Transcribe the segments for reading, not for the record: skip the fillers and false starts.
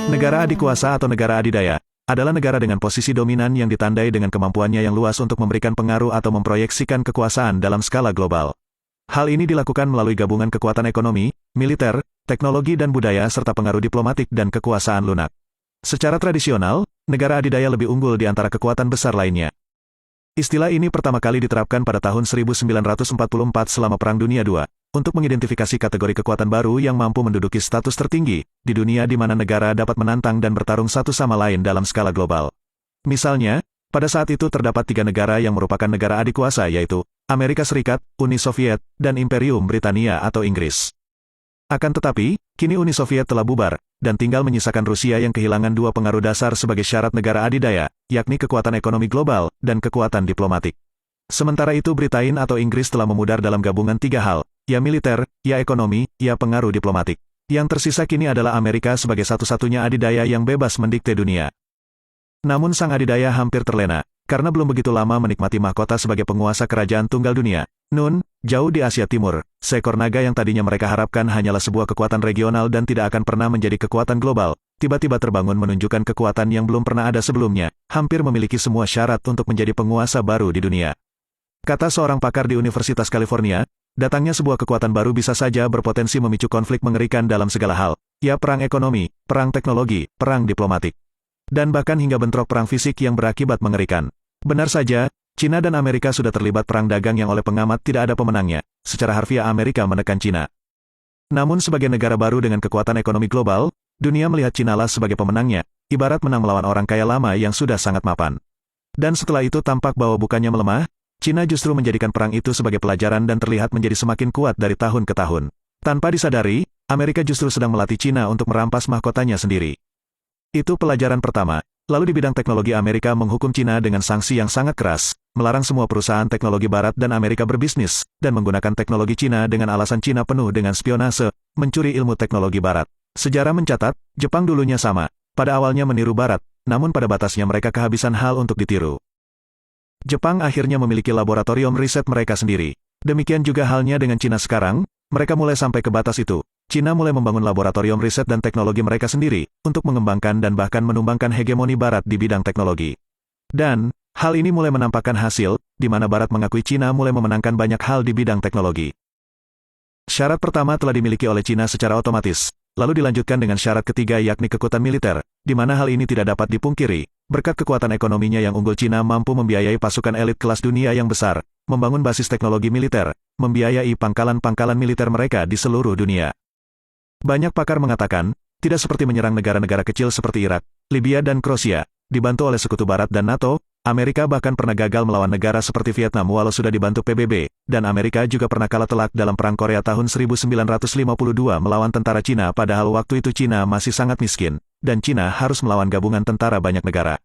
Negara adikuasa atau negara adidaya adalah negara dengan posisi dominan yang ditandai dengan kemampuannya yang luas untuk memberikan pengaruh atau memproyeksikan kekuasaan dalam skala global. Hal ini dilakukan melalui gabungan kekuatan ekonomi, militer, teknologi dan budaya serta pengaruh diplomatik dan kekuasaan lunak. Secara tradisional, negara adidaya lebih unggul di antara kekuatan besar lainnya. Istilah ini pertama kali diterapkan pada tahun 1944 selama Perang Dunia II, untuk mengidentifikasi kategori kekuatan baru yang mampu menduduki status tertinggi di dunia di mana negara dapat menantang dan bertarung satu sama lain dalam skala global. Misalnya, pada saat itu terdapat 3 negara yang merupakan negara adikuasa yaitu Amerika Serikat, Uni Soviet, dan Imperium Britania atau Inggris. Akan tetapi, kini Uni Soviet telah bubar, dan tinggal menyisakan Rusia yang kehilangan 2 pengaruh dasar sebagai syarat negara adidaya, yakni kekuatan ekonomi global dan kekuatan diplomatik. Sementara itu Britain atau Inggris telah memudar dalam gabungan 3 hal, ya militer, ya ekonomi, ya pengaruh diplomatik. Yang tersisa kini adalah Amerika sebagai satu-satunya adidaya yang bebas mendikte dunia. Namun sang adidaya hampir terlena, karena belum begitu lama menikmati mahkota sebagai penguasa kerajaan tunggal dunia. Nun, jauh di Asia Timur, seekor naga yang tadinya mereka harapkan hanyalah sebuah kekuatan regional dan tidak akan pernah menjadi kekuatan global, tiba-tiba terbangun menunjukkan kekuatan yang belum pernah ada sebelumnya, hampir memiliki semua syarat untuk menjadi penguasa baru di dunia. Kata seorang pakar di Universitas California, datangnya sebuah kekuatan baru bisa saja berpotensi memicu konflik mengerikan dalam segala hal, ya perang ekonomi, perang teknologi, perang diplomatik, dan bahkan hingga bentrok perang fisik yang berakibat mengerikan. Benar saja, Cina dan Amerika sudah terlibat perang dagang yang oleh pengamat tidak ada pemenangnya. Secara harfiah Amerika menekan Cina. Namun sebagai negara baru dengan kekuatan ekonomi global, dunia melihat Cinalah sebagai pemenangnya, ibarat menang melawan orang kaya lama yang sudah sangat mapan. Dan setelah itu tampak bahwa bukannya melemah, Cina justru menjadikan perang itu sebagai pelajaran dan terlihat menjadi semakin kuat dari tahun ke tahun. Tanpa disadari, Amerika justru sedang melatih Cina untuk merampas mahkotanya sendiri. Itu pelajaran pertama. Lalu di bidang teknologi Amerika menghukum Cina dengan sanksi yang sangat keras, melarang semua perusahaan teknologi barat dan Amerika berbisnis, dan menggunakan teknologi Cina dengan alasan Cina penuh dengan spionase, mencuri ilmu teknologi barat. Sejarah mencatat, Jepang dulunya sama, pada awalnya meniru barat, namun pada batasnya mereka kehabisan hal untuk ditiru. Jepang akhirnya memiliki laboratorium riset mereka sendiri. Demikian juga halnya dengan Cina sekarang, mereka mulai sampai ke batas itu. Cina mulai membangun laboratorium riset dan teknologi mereka sendiri, untuk mengembangkan dan bahkan menumbangkan hegemoni Barat di bidang teknologi. Dan, hal ini mulai menampakkan hasil, di mana Barat mengakui Cina mulai memenangkan banyak hal di bidang teknologi. Syarat pertama telah dimiliki oleh Cina secara otomatis, lalu dilanjutkan dengan syarat ketiga yakni kekuatan militer, di mana hal ini tidak dapat dipungkiri. Berkat kekuatan ekonominya yang unggul Cina mampu membiayai pasukan elit kelas dunia yang besar, membangun basis teknologi militer, membiayai pangkalan-pangkalan militer mereka di seluruh dunia. Banyak pakar mengatakan, tidak seperti menyerang negara-negara kecil seperti Irak, Libya dan Kroasia, dibantu oleh Sekutu Barat dan NATO, Amerika bahkan pernah gagal melawan negara seperti Vietnam walau sudah dibantu PBB, dan Amerika juga pernah kalah telak dalam Perang Korea tahun 1952 melawan tentara Cina padahal waktu itu Cina masih sangat miskin, dan Cina harus melawan gabungan tentara banyak negara.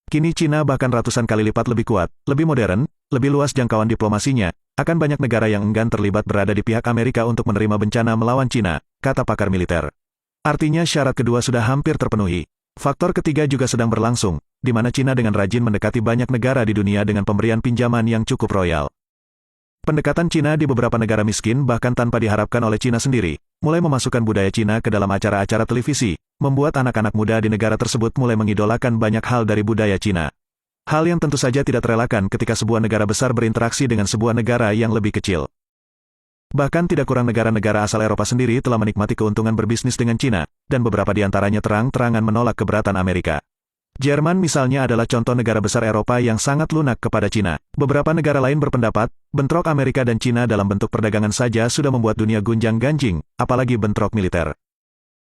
Kini Cina bahkan ratusan kali lipat lebih kuat, lebih modern, lebih luas jangkauan diplomasinya, akan banyak negara yang enggan terlibat berada di pihak Amerika untuk menerima bencana melawan Cina, kata pakar militer. Artinya syarat kedua sudah hampir terpenuhi. Faktor ketiga juga sedang berlangsung, di mana Cina dengan rajin mendekati banyak negara di dunia dengan pemberian pinjaman yang cukup royal. Pendekatan Cina di beberapa negara miskin bahkan tanpa diharapkan oleh Cina sendiri, mulai memasukkan budaya Cina ke dalam acara-acara televisi, membuat anak-anak muda di negara tersebut mulai mengidolakan banyak hal dari budaya Cina. Hal yang tentu saja tidak terelakkan ketika sebuah negara besar berinteraksi dengan sebuah negara yang lebih kecil. Bahkan tidak kurang negara-negara asal Eropa sendiri telah menikmati keuntungan berbisnis dengan Cina, dan beberapa di antaranya terang-terangan menolak keberatan Amerika. Jerman misalnya adalah contoh negara besar Eropa yang sangat lunak kepada Cina. Beberapa negara lain berpendapat, bentrok Amerika dan Cina dalam bentuk perdagangan saja sudah membuat dunia gunjang-ganjing, apalagi bentrok militer.